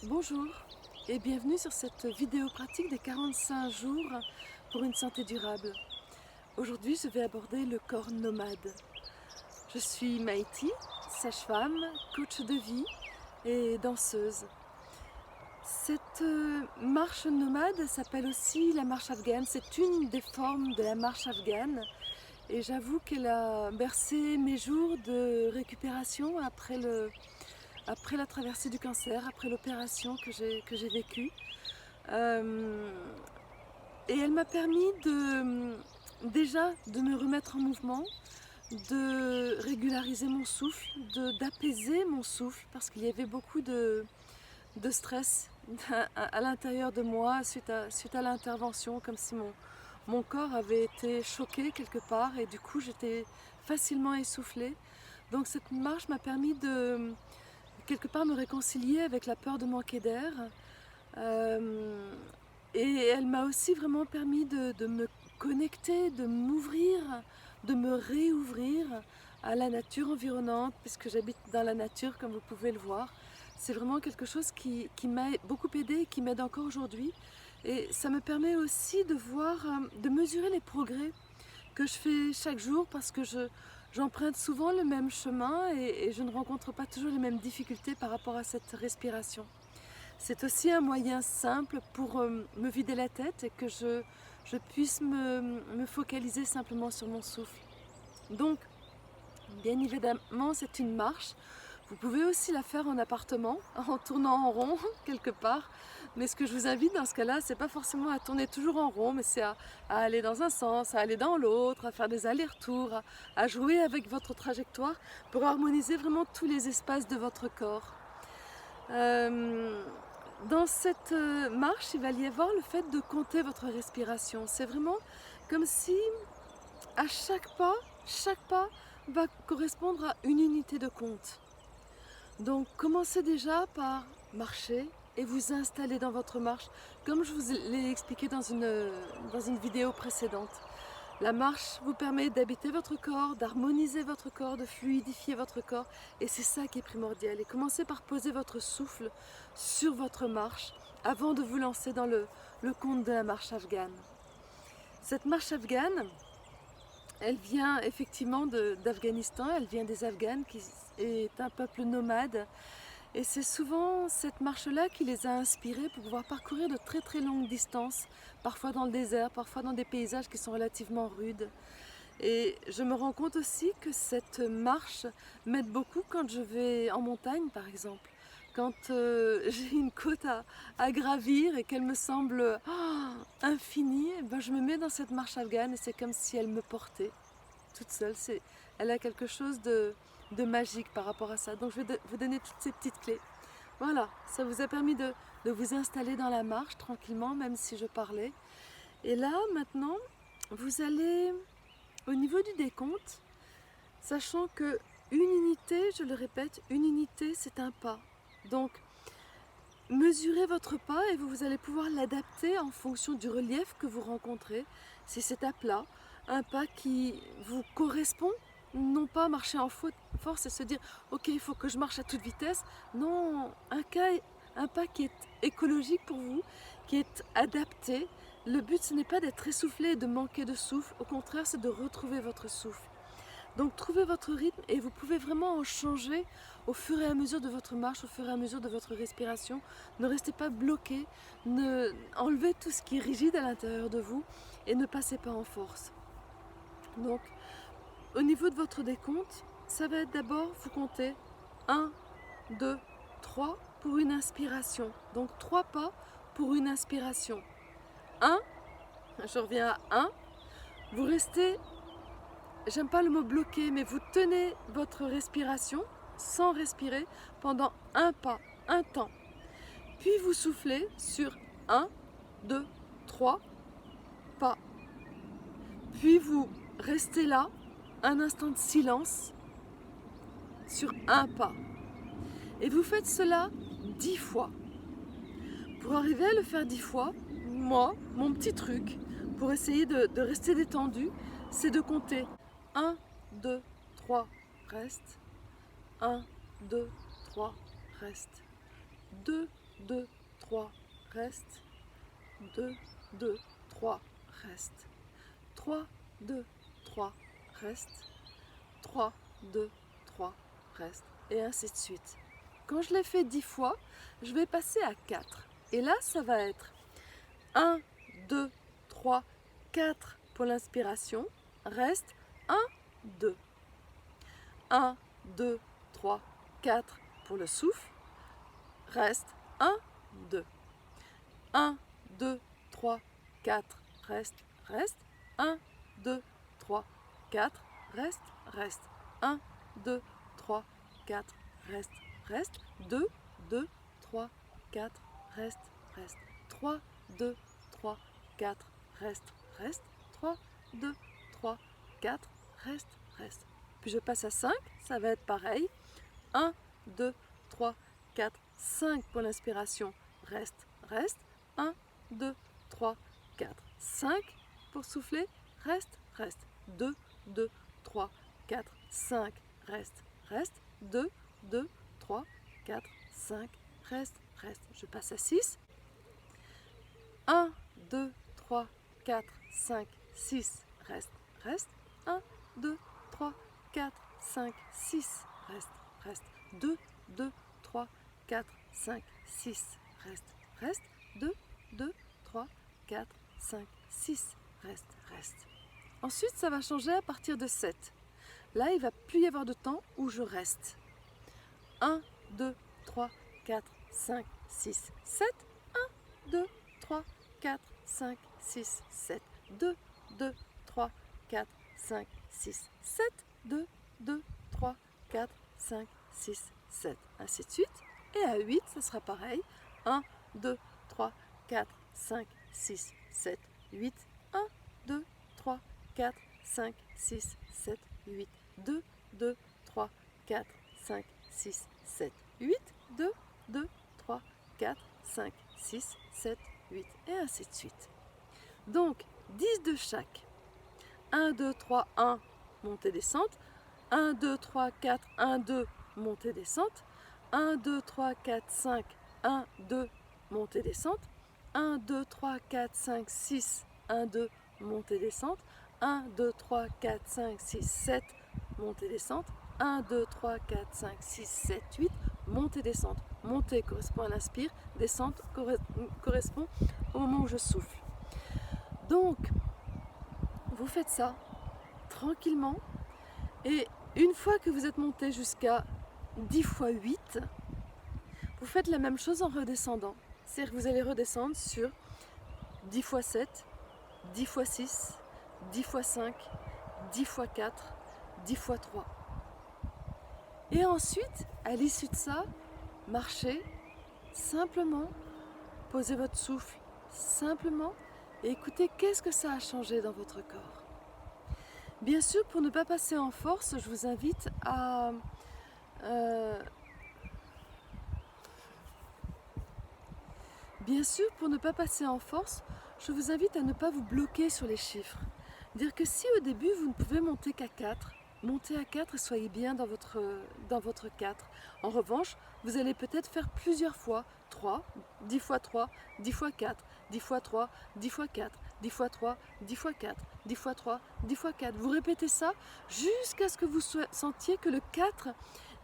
Bonjour et bienvenue sur cette vidéo pratique des 45 jours pour une santé durable. Aujourd'hui, je vais aborder le corps nomade. Je suis Maïti, sage-femme, coach de vie et danseuse. Cette marche nomade s'appelle aussi la marche afghane. C'est une des formes de la marche afghane et j'avoue qu'elle a bercé mes jours de récupération après la traversée du cancer, après l'opération que j'ai vécue. Et elle m'a permis déjà de me remettre en mouvement, de régulariser mon souffle, d'apaiser mon souffle, parce qu'il y avait beaucoup de stress à l'intérieur de moi suite à l'intervention, comme si mon corps avait été choqué quelque part et du coup j'étais facilement essoufflée. Donc cette marche m'a permis de quelque part me réconcilier avec la peur de manquer d'air. Et elle m'a aussi vraiment permis de me connecter, de m'ouvrir, de me réouvrir à la nature environnante, puisque j'habite dans la nature comme vous pouvez le voir. C'est vraiment quelque chose qui m'a beaucoup aidé et qui m'aide encore aujourd'hui. Et ça me permet aussi de voir, de mesurer les progrès que je fais chaque jour parce que j'emprunte souvent le même chemin et je ne rencontre pas toujours les mêmes difficultés par rapport à cette respiration. C'est aussi un moyen simple pour me vider la tête et que je puisse me focaliser simplement sur mon souffle. Donc, bien évidemment, c'est une marche. Vous pouvez aussi la faire en appartement, en tournant en rond quelque part. Mais ce que je vous invite dans ce cas-là, c'est pas forcément à tourner toujours en rond, mais c'est à aller dans un sens, à aller dans l'autre, à faire des allers-retours, à jouer avec votre trajectoire pour harmoniser vraiment tous les espaces de votre corps. Dans cette marche, il va y avoir le fait de compter votre respiration. C'est vraiment comme si à chaque pas va correspondre à une unité de compte. Donc commencez déjà par marcher et vous installer dans votre marche, comme je vous l'ai expliqué dans une vidéo précédente. La marche vous permet d'habiter votre corps, d'harmoniser votre corps, de fluidifier votre corps et c'est ça qui est primordial. Et commencez par poser votre souffle sur votre marche avant de vous lancer dans le compte de la marche afghane. Cette marche afghane, elle vient effectivement d'Afghanistan, elle vient des Afghanes qui est un peuple nomade. Et c'est souvent cette marche-là qui les a inspirés pour pouvoir parcourir de très très longues distances, parfois dans le désert, parfois dans des paysages qui sont relativement rudes. Et je me rends compte aussi que cette marche m'aide beaucoup quand je vais en montagne par exemple. Quand j'ai une côte à gravir et qu'elle me semble infinie, ben je me mets dans cette marche afghane et c'est comme si elle me portait toute seule. Elle a quelque chose de magique par rapport à ça. Donc je vais vous donner toutes ces petites clés. Voilà, ça vous a permis de vous installer dans la marche tranquillement, même si je parlais. Et là, maintenant, vous allez au niveau du décompte, sachant que une unité, je le répète, une unité, c'est un pas. Donc, mesurez votre pas et vous allez pouvoir l'adapter en fonction du relief que vous rencontrez. Si c'est à plat, un pas qui vous correspond, non pas marcher en force et se dire ok, il faut que je marche à toute vitesse. Non, un pas qui est écologique pour vous, qui est adapté. Le but, ce n'est pas d'être essoufflé et de manquer de souffle, au contraire, c'est de retrouver votre souffle. Donc trouvez votre rythme et vous pouvez vraiment en changer au fur et à mesure de votre marche, au fur et à mesure de votre respiration. Ne restez pas bloqué, enlevez tout ce qui est rigide à l'intérieur de vous et ne passez pas en force. Donc au niveau de votre décompte, ça va être d'abord, vous comptez 1, 2, 3 pour une inspiration. Donc 3 pas pour une inspiration. 1, je reviens à 1, vous restez, j'aime pas le mot bloqué, mais vous tenez votre respiration sans respirer pendant un pas, un temps. Puis vous soufflez sur 1, 2, 3 pas. Puis vous restez là, un instant de silence sur un pas. Et vous faites cela 10 fois. Pour arriver à le faire 10 fois, moi, mon petit truc, pour essayer de rester détendu, c'est de compter 1, 2, 3, reste. 1, 2, 3, reste. 2, 2, 3, reste. 2, 2, 3, reste. 3, 2, 3, reste. 3, 2, 3, reste. Et ainsi de suite. Quand je l'ai fait 10 fois, je vais passer à 4. Et là, ça va être 1, 2, 3, 4 pour l'inspiration. Reste 1, 2. 1, 2, 3, 4 pour le souffle. Reste 1, 2. 1, 2, 3, 4, reste, reste. 1, 2, 3, 4, reste, reste. 1, 2, 3, 4, reste, reste. 2, 2, 3, 4, reste, reste. 3, 2, 3, 4, reste, reste. 3, 2, 3, 4, reste, reste. Puis je passe à 5, ça va être pareil. 1, 2, 3, 4, 5 pour l'inspiration, reste, reste. 1, 2, 3, 4, 5 pour souffler, reste, reste. 2, 2, 3, 4, 5, reste, reste. 2, 2, 3, 4, 5, reste, reste. Je passe à 6. 1, 2, 3, 4, 5, 6, reste, reste. 1, 2, 3, 4, 5, 6, reste, reste. 2, 2, 3, 4, 5, 6, reste, reste. 2, 2, 3, 4, 5, 6, reste, reste. Ensuite, ça va changer à partir de 7. Là, il ne va plus y avoir de temps où je reste. 1, 2, 3, 4, 5, 6, 7. 1, 2, 3, 4, 5, 6, 7. 2, 2, 3, 4, 5, 6, 7. 2, 2, 3, 4, 5, 6, 7. Ainsi de suite. Et à 8, ça sera pareil. 1, 2, 3, 4, 5, 6, 7, 8. 1, 2, 3, 4, 5, 6, 7, 8. 2, 2, 3, 4, 5, 6, 7, 8. 2, 2, 3, 4, 5, 6, 7, 8. Et ainsi de suite. Donc, 10 de chaque. 1, 2, 3, 1, montée, descente. 1, 2, 3, 4, 1, 2, montée, descente. 1, 2, 3, 4, 5, 1, 2, montée, descente. 1, 2, 3, 4, 5, 6, 1, 2, montée, descente. 1, 2, 3, 4, 5, 6, 7, montée, descente. 1, 2, 3, 4, 5, 6, 7, 8, montée, descente. Montée correspond à l'inspire, descente correspond au moment où je souffle. Donc, vous faites ça tranquillement et une fois que vous êtes monté jusqu'à 10 fois 8, vous faites la même chose en redescendant. C'est-à-dire que vous allez redescendre sur 10 fois 7, 10 fois 6, 10 fois 5, 10 fois 4, 10 fois 3. Et ensuite, à l'issue de ça, marchez simplement, posez votre souffle simplement et écoutez qu'est-ce que ça a changé dans votre corps. Bien sûr, pour ne pas passer en force, je vous invite à ne pas vous bloquer sur les chiffres. Dire que si au début vous ne pouvez monter qu'à 4, montez à 4 et soyez bien dans votre 4. En revanche, vous allez peut-être faire plusieurs fois 3, 10 fois 3, 10 fois 4, 10 fois 3, 10 fois 4, 10 fois 3, 10 fois 4, 10 fois 3, 10 fois 4. Vous répétez ça jusqu'à ce que vous sentiez que le 4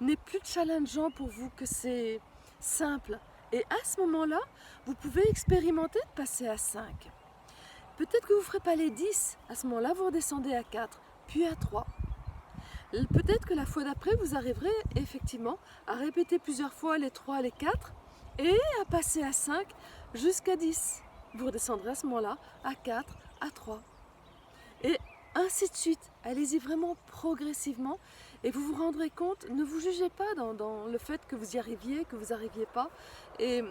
n'est plus challengeant pour vous, que c'est simple. Et à ce moment-là, vous pouvez expérimenter de passer à 5. Peut-être que vous ne ferez pas les 10. À ce moment-là, vous redescendez à 4, puis à 3. Peut-être que la fois d'après, vous arriverez effectivement à répéter plusieurs fois les 3, les 4 et à passer à 5 jusqu'à 10. Vous redescendrez à ce moment-là à 4, à 3. Et ainsi de suite. Allez-y vraiment progressivement et vous vous rendrez compte, ne vous jugez pas dans le fait que vous y arriviez, que vous n'arriviez pas. Et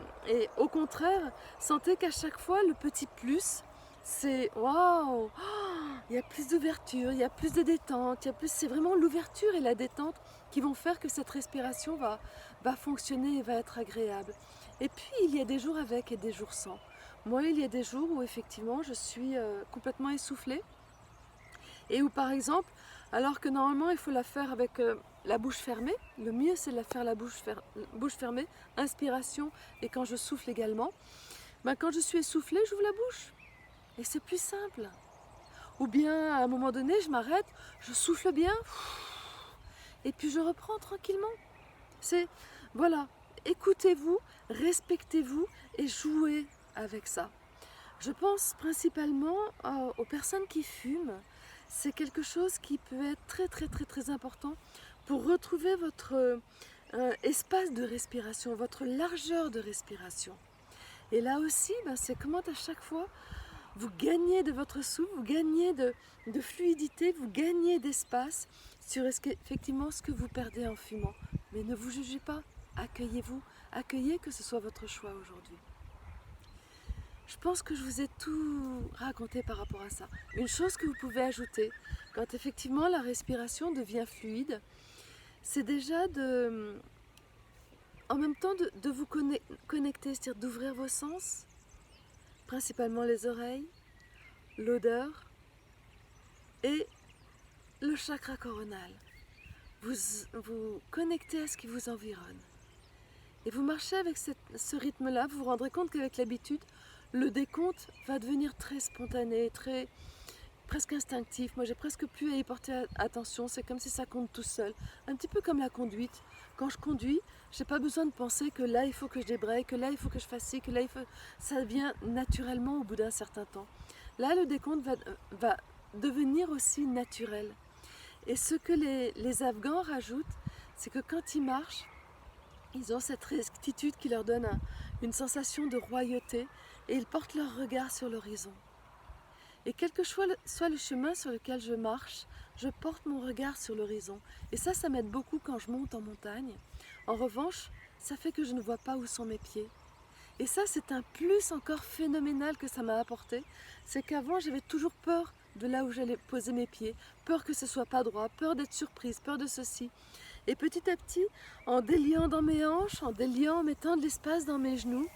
au contraire, sentez qu'à chaque fois, le petit plus, c'est waouh, il y a plus d'ouverture, il y a plus de détente, c'est vraiment l'ouverture et la détente qui vont faire que cette respiration va fonctionner et va être agréable. Et puis il y a des jours avec et des jours sans. Moi, il y a des jours où effectivement je suis complètement essoufflée et où par exemple Alors que normalement il faut la faire avec la bouche fermée. Le mieux c'est de la faire la bouche fermée, inspiration et quand je souffle également. Ben, quand je suis essoufflée, j'ouvre la bouche et c'est plus simple. Ou bien à un moment donné je m'arrête, je souffle bien et puis je reprends tranquillement. C'est, voilà, écoutez-vous, respectez-vous et jouez avec ça. Je pense principalement aux personnes qui fument. C'est quelque chose qui peut être très important pour retrouver votre espace de respiration, votre largeur de respiration. Et là aussi, ben, c'est comment à chaque fois vous gagnez de votre souffle, vous gagnez de fluidité, vous gagnez d'espace sur effectivement ce que vous perdez en fumant. Mais ne vous jugez pas, accueillez-vous, accueillez que ce soit votre choix aujourd'hui. Je pense que je vous ai tout raconté par rapport à ça. Une chose que vous pouvez ajouter, quand effectivement la respiration devient fluide, c'est déjà en même temps de vous connecter, c'est-à-dire d'ouvrir vos sens, principalement les oreilles, l'odeur et le chakra coronal. Vous connectez à ce qui vous environne. Et vous marchez avec ce rythme-là, vous vous rendrez compte qu'avec l'habitude, le décompte va devenir très spontané, presque instinctif. Moi, j'ai presque plus à y porter attention. C'est comme si ça compte tout seul. Un petit peu comme la conduite. Quand je conduis, j'ai pas besoin de penser que là, il faut que je débraye, que là, il faut que je fasse ci, que là, ça vient naturellement au bout d'un certain temps. Là, le décompte va devenir aussi naturel. Et ce que les Afghans rajoutent, c'est que quand ils marchent, ils ont cette rectitude qui leur donne une sensation de royauté et ils portent leur regard sur l'horizon. Et quel que soit le chemin sur lequel je marche, je porte mon regard sur l'horizon. Et ça m'aide beaucoup quand je monte en montagne. En revanche, ça fait que je ne vois pas où sont mes pieds. Et ça, c'est un plus encore phénoménal que ça m'a apporté. C'est qu'avant, j'avais toujours peur de là où j'allais poser mes pieds, peur que ce soit pas droit, peur d'être surprise, peur de ceci. Et petit à petit, en déliant dans mes hanches, en mettant de l'espace dans mes genoux,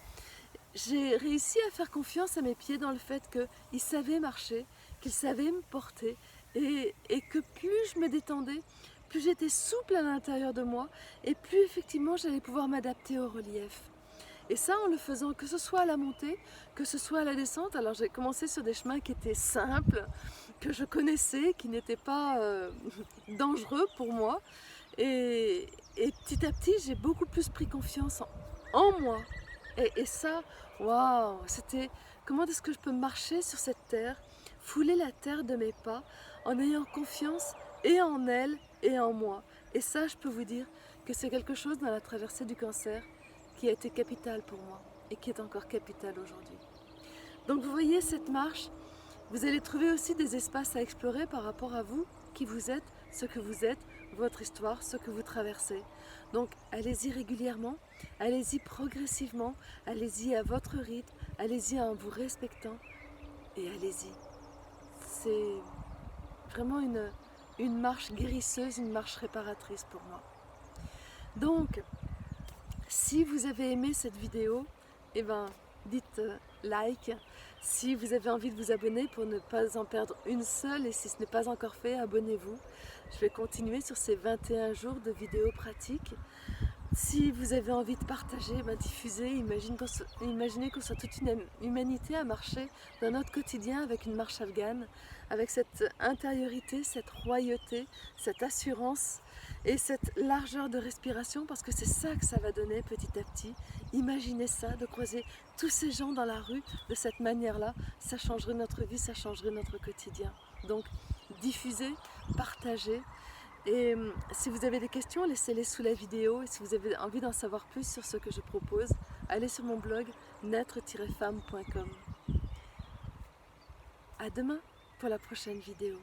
j'ai réussi à faire confiance à mes pieds dans le fait qu'ils savaient marcher, qu'ils savaient me porter et que plus je me détendais, plus j'étais souple à l'intérieur de moi et plus effectivement j'allais pouvoir m'adapter au relief. Et ça en le faisant que ce soit à la montée, que ce soit à la descente. Alors j'ai commencé sur des chemins qui étaient simples, que je connaissais, qui n'étaient pas dangereux pour moi. Et petit à petit, j'ai beaucoup plus pris confiance en moi. Et ça, waouh, c'était comment est-ce que je peux marcher sur cette terre, fouler la terre de mes pas, en ayant confiance et en elle et en moi. Et ça, je peux vous dire que c'est quelque chose dans la traversée du cancer qui a été capital pour moi et qui est encore capital aujourd'hui. Donc vous voyez cette marche, vous allez trouver aussi des espaces à explorer par rapport à vous, qui vous êtes, ce que vous êtes, votre histoire, ce que vous traversez. Donc allez-y régulièrement, allez-y progressivement, allez-y à votre rythme, allez-y en vous respectant et allez-y. C'est vraiment une marche guérisseuse, une marche réparatrice pour moi. Donc, si vous avez aimé cette vidéo, eh ben, dites like. Si vous avez envie de vous abonner pour ne pas en perdre une seule, et si ce n'est pas encore fait, abonnez-vous. Je vais continuer sur ces 21 jours de vidéos pratiques. Si vous avez envie de partager, ben diffuser, imaginez qu'on soit toute une humanité à marcher dans notre quotidien avec une marche afghane, avec cette intériorité, cette royauté, cette assurance et cette largeur de respiration, parce que c'est ça que ça va donner petit à petit. Imaginez ça, de croiser tous ces gens dans la rue de cette manière-là, ça changerait notre vie, ça changerait notre quotidien. Donc diffusez, partagez. Et si vous avez des questions, laissez-les sous la vidéo. Et si vous avez envie d'en savoir plus sur ce que je propose, allez sur mon blog naître-femme.com. À demain pour la prochaine vidéo.